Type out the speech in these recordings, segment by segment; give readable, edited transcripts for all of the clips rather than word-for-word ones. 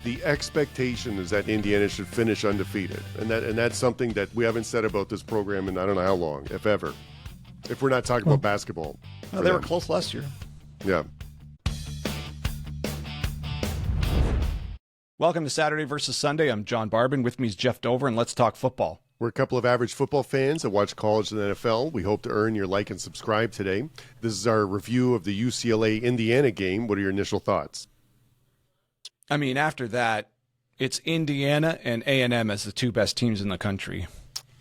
The expectation is that Indiana should finish undefeated, and that's something that we haven't said about this program in I don't know how long, if ever. If we're not talking about basketball. Well, they were close last year. Yeah. Welcome to Saturday versus Sunday. I'm John Barbin. With me is Jeff Dover, and let's talk football. We're a couple of average football fans that watch college and NFL. We hope to earn your like and subscribe today. This is our review of the UCLA-Indiana game. What are your initial thoughts? I mean, after that, it's Indiana and A&M as the two best teams in the country.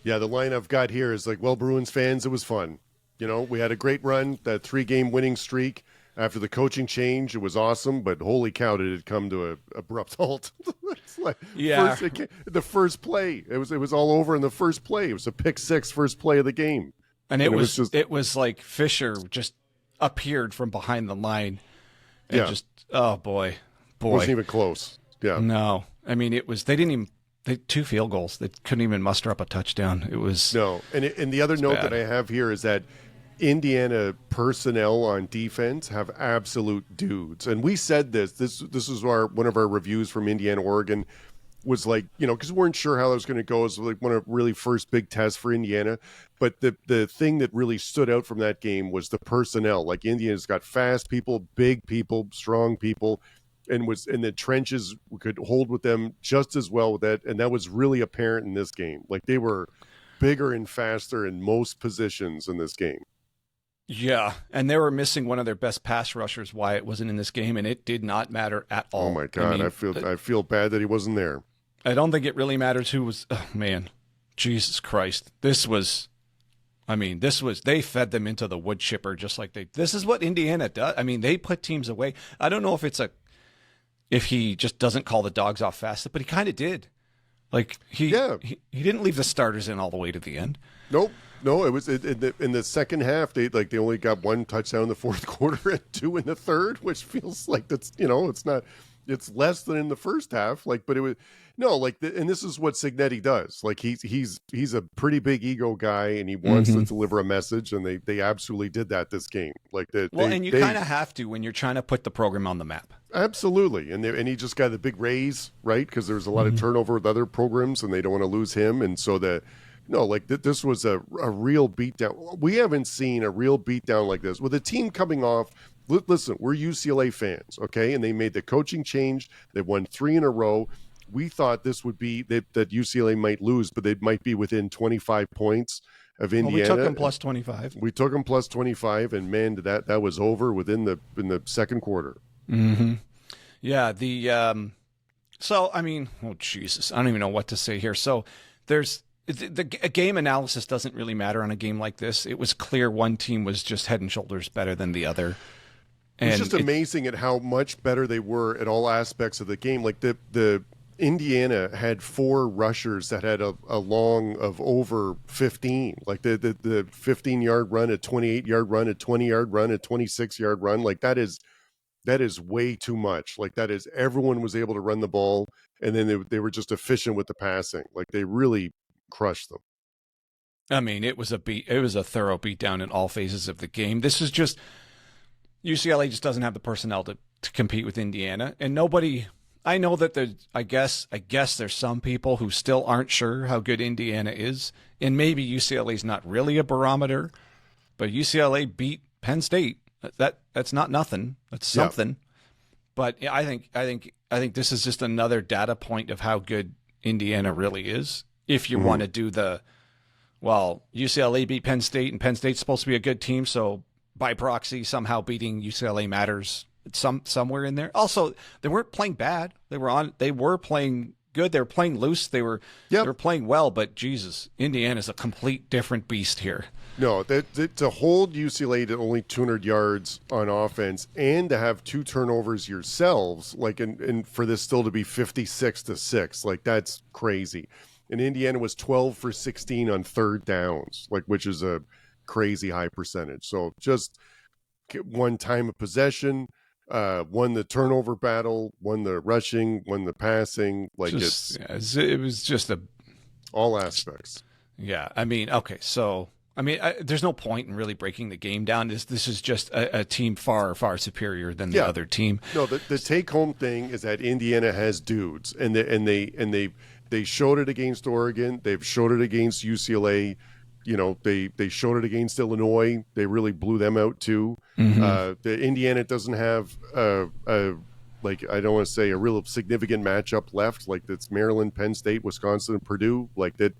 Yeah, the line I've got here is like, well, Bruins fans, it was fun. You know, we had a great run, that 3-game winning streak. After the coaching change, it was awesome, but holy cow, did it come to an abrupt halt. The first play, it was all over in the first play. It was a pick six first play of the game. And it was like Fisher just appeared from behind the line. And just, oh, boy. Wasn't even close. Yeah. No. I mean, they 2 field goals. They couldn't even muster up a touchdown. It was. No. And the other note that I have here is that Indiana personnel on defense have absolute dudes. And we said this is one of our reviews from Indiana, Oregon, was like, you know, because we weren't sure how that was going to go. It was like one of the really first big tests for Indiana. But the thing that really stood out from that game was the personnel. Like, Indiana's got fast people, big people, strong people, and was in the trenches, we could hold with them just as well with that. And that was really apparent in this game. Like, they were bigger and faster in most positions in this game. Yeah, and they were missing one of their best pass rushers, Wyatt wasn't in this game, and it did not matter at all. Oh my God, I feel bad that he wasn't there. I don't think it really matters who was. Oh man, Jesus Christ, they fed them into the wood chipper just like this is what Indiana does. I mean, they put teams away. I don't know if he just doesn't call the dogs off fast, but he kind of did. Like he didn't leave the starters in all the way to the end. Nope. No, it was in the second half. They only got 1 touchdown in the fourth quarter and 2 in the third, which feels like it's not. It's less than in the first half. Like, but it was and this is what Signetti does. Like, he's a pretty big ego guy, and he wants to deliver a message, and they absolutely did that this game. Like, and you kind of have to when you're trying to put the program on the map. Absolutely, and he just got the big raise, right? Because there's a lot of turnover with other programs, and they don't want to lose him, and so this was a real beatdown. We haven't seen a real beatdown like this with a team coming off. Listen, we're UCLA fans, okay? And they made the coaching change. They won 3 in a row. We thought this would be that UCLA might lose, but they might be within 25 points of Indiana. Well, we took them plus 25. We took them plus 25, and man, that was over in the second quarter. Mm-hmm. Yeah. So I mean, oh Jesus, I don't even know what to say here. So a game analysis doesn't really matter on a game like this. It was clear one team was just head and shoulders better than the other. It's just amazing at how much better they were at all aspects of the game. Like the Indiana had 4 rushers that had a long of over 15. Like the 15-yard run, a 28-yard run, a 20-yard run, a 26-yard run. Like that is way too much. Like that is everyone was able to run the ball, and then they were just efficient with the passing. Like they really crushed them. I mean, it was a thorough beatdown in all phases of the game. This is just UCLA just doesn't have the personnel to compete with Indiana, and nobody. I know that I guess there's some people who still aren't sure how good Indiana is, and maybe UCLA's not really a barometer, but UCLA beat Penn State. That's not nothing. That's something. Yeah. But I think this is just another data point of how good Indiana really is. If you want to do UCLA beat Penn State, and Penn State's supposed to be a good team, so by proxy, somehow beating UCLA matters somewhere in there. Also, they weren't playing bad. They were playing good. They were playing loose. They were playing well, but Jesus, Indiana's a complete different beast here. No, to hold UCLA to only 200 yards on offense and to have 2 turnovers yourselves, like, and for this still to be 56-6, like that's crazy. And Indiana was 12 for 16 on third downs, like, which is a crazy high percentage. So just one time of possession, won the turnover battle, won the rushing, won the passing. Like it was just all aspects. Yeah, I mean, okay, so I mean, there's no point in really breaking the game down. This is just a team far, far superior than the other team. No, the take-home thing is that Indiana has dudes, and they showed it against Oregon. They've showed it against UCLA. You know, they showed it against Illinois. They really blew them out too. The Indiana doesn't have like, I don't want to say a real significant matchup left. Like that's Maryland, Penn State, Wisconsin, and Purdue. Like that.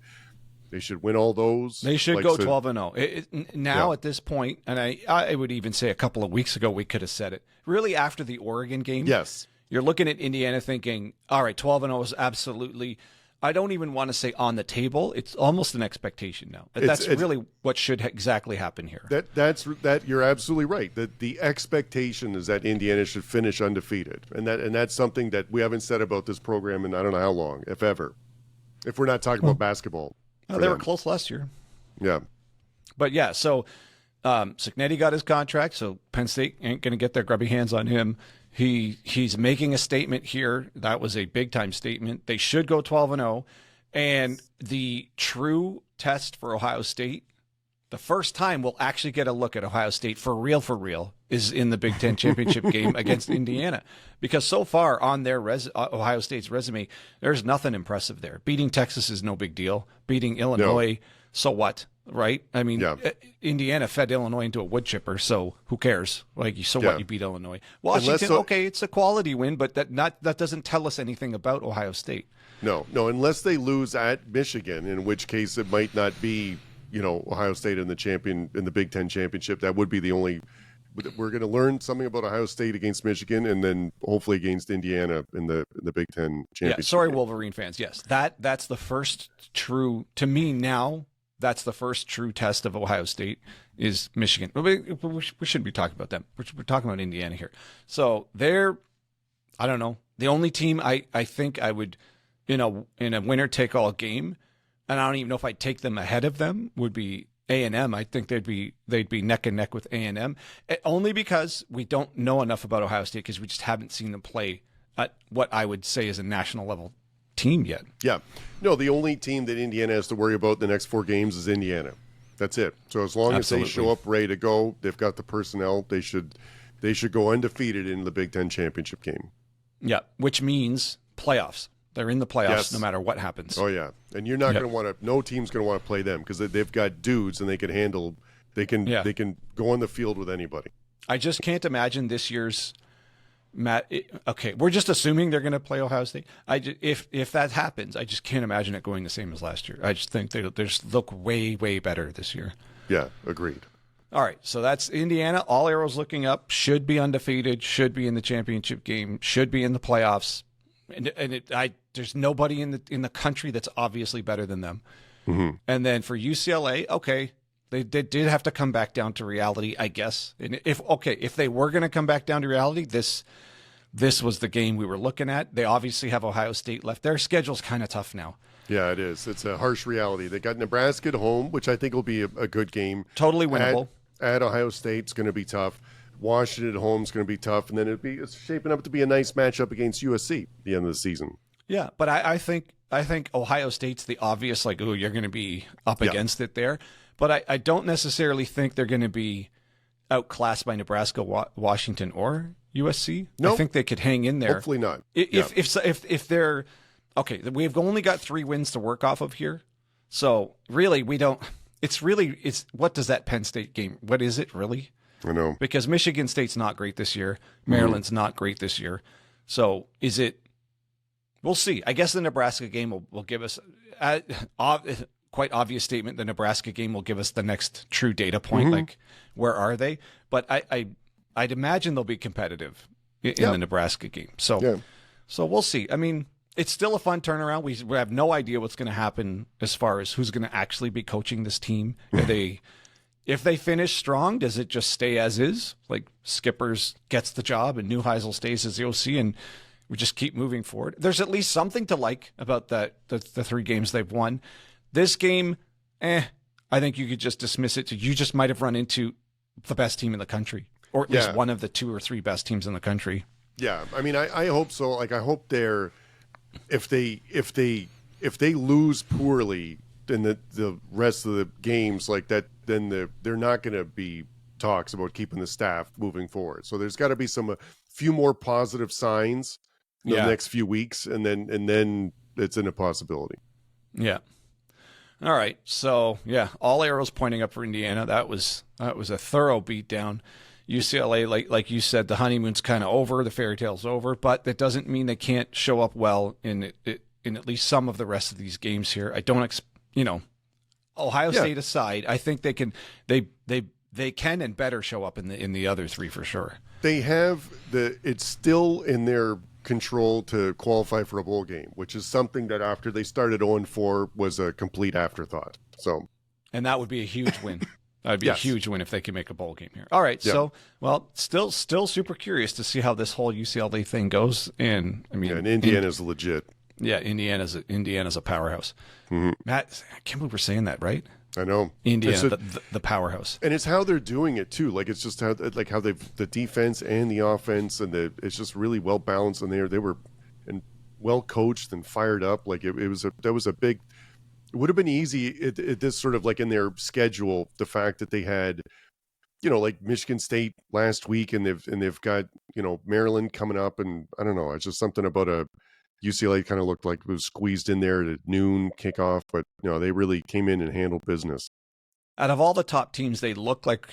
They should win all those. They should go 12-0. Now at this point, and I would even say a couple of weeks ago we could have said it. Really, after the Oregon game, yes, you're looking at Indiana thinking, all right, 12-0 is absolutely, I don't even want to say on the table. It's almost an expectation now. That's really what should exactly happen here. That's you're absolutely right. The expectation is that Indiana should finish undefeated, and that's something that we haven't said about this program in I don't know how long, if ever. If we're not talking about basketball. They were close last year. Yeah. But yeah, so Signetti got his contract, so Penn State ain't going to get their grubby hands on him. He's making a statement here. That was a big-time statement. They should go 12-0. And the true test for Ohio State, the first time we'll actually get a look at Ohio State for real, is in the Big Ten championship game against Indiana. Because so far on their Ohio State's resume, there's nothing impressive there. Beating Texas is no big deal. Beating Illinois, so what, right? I mean, Indiana fed Illinois into a wood chipper, so who cares? Like, so what, you beat Illinois. Washington, okay, it's a quality win, but that doesn't tell us anything about Ohio State. No, unless they lose at Michigan, in which case it might not be, Ohio State in the Big Ten championship. That would be the only. We're going to learn something about Ohio State against Michigan, and then hopefully against Indiana in the Big Ten championship. Yeah, sorry, Wolverine fans. Yes, that's the first true, to me now. That's the first true test of Ohio State is Michigan. We shouldn't be talking about them. We're talking about Indiana here. So they're, I don't know, the only team I think I would, in a winner take all game, and I don't even know if I'd take them ahead of them, would be A&M. I think they'd be neck and neck with A&M, only because we don't know enough about Ohio State because we just haven't seen them play at what I would say is a national level team yet. Yeah. No, the only team that Indiana has to worry about the next 4 games is Indiana. That's it. So as long as they show up ready to go, they've got the personnel, they should go undefeated in the Big Ten championship game. Yeah, which means playoffs. They're in the playoffs no matter what happens. Oh, yeah. And you're not going to want to – no team's going to want to play them because they've got dudes and they can handle – they can go on the field with anybody. I just can't imagine this year's okay, we're just assuming they're going to play Ohio State. If that happens, I just can't imagine it going the same as last year. I just think they just look way, way better this year. Yeah, agreed. All right, so that's Indiana. All arrows looking up. Should be undefeated. Should be in the championship game. Should be in the playoffs. And there's nobody in the country that's obviously better than them. Mm-hmm. And then for UCLA, okay, they did have to come back down to reality, I guess. And if they were going to come back down to reality, this was the game we were looking at. They obviously have Ohio State left. Their schedule's kind of tough now. Yeah, it is. It's a harsh reality. They got Nebraska at home, which I think will be a good game. Totally winnable. At Ohio State's going to be tough. Washington at home is going to be tough, and then it's shaping up to be a nice matchup against USC at the end of the season. Yeah, but I think Ohio State's the obvious, like, you're going to be up against it there. But I don't necessarily think they're going to be outclassed by Nebraska, Washington, or USC. Nope. I think they could hang in there. Hopefully not. If they're okay, we've only got 3 wins to work off of here. So really, we don't. It's what does that Penn State game? What is it really? I know. Because Michigan State's not great this year. Maryland's not great this year. So is it? We'll see. I guess the Nebraska game will give us quite obvious statement. The Nebraska game will give us the next true data point. Mm-hmm. Like, where are they? But I'd imagine they'll be competitive in the Nebraska game. So we'll see. I mean, it's still a fun turnaround. We have no idea what's going to happen as far as who's going to actually be coaching this team. If they finish strong, does it just stay as is? Like Skippers gets the job and Neuheisel stays as the OC and we just keep moving forward. There's at least something to like about the 3 games they've won. This game, I think you could just dismiss it to you just might have run into the best team in the country, or at least one of the 2 or 3 best teams in the country. Yeah, I mean, I hope so. Like, I hope if they lose poorly in the rest of the games, like that then they're not going to be talks about keeping the staff moving forward. So there's got to be a few more positive signs in the next few weeks, and then it's in a possibility. Yeah. All right. So all arrows pointing up for Indiana. That was a thorough beatdown. UCLA, like you said, the honeymoon's kind of over, the fairy tale's over, but that doesn't mean they can't show up well in at least some of the rest of these games here. I don't, Ohio State aside, I think they can and better show up in the other three for sure. They have it's still in their control to qualify for a bowl game, which is something that after they started 0-4 was a complete afterthought. So, and that would be a huge win. That would be a huge win if they can make a bowl game here. All right, so still super curious to see how this whole UCLA thing goes. And I mean, and Indiana's legit. Yeah, Indiana's a powerhouse. Mm-hmm. Matt, I can't believe we're saying that, right? I know. Indiana, the powerhouse. And it's how they're doing it too. Like it's just how they've the defense and the offense, and it's just really well balanced. And they were well coached and fired up. Like it was a big. It would have been easy at this sort of like in their schedule, the fact that they had, like Michigan State last week, and they've got Maryland coming up, and I don't know. It's just something about a UCLA kind of looked like it was squeezed in there at noon kickoff, but they really came in and handled business. Out of all the top teams, they look like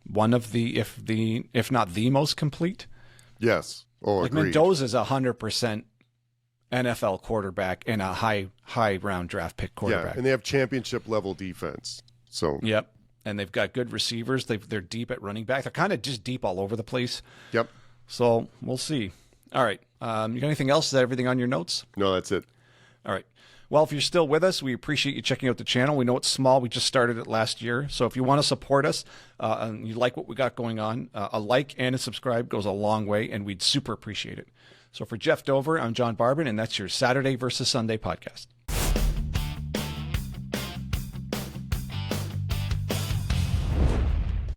one of if not the most complete. Yes. Oh, like agreed. Mendoza's 100% NFL quarterback and a high round draft pick quarterback. Yeah, and they have championship level defense. So yep, and they've got good receivers. They're deep at running back. They're kind of just deep all over the place. Yep. So we'll see. All right. You got anything else? Is that everything on your notes? No, that's it. All right. Well, if you're still with us, we appreciate you checking out the channel. We know it's small. We just started it last year. So if you want to support us and you like what we got going on, a like and a subscribe goes a long way, and we'd super appreciate it. So for Jeff Dover, I'm John Barbin, and that's your Saturday versus Sunday podcast.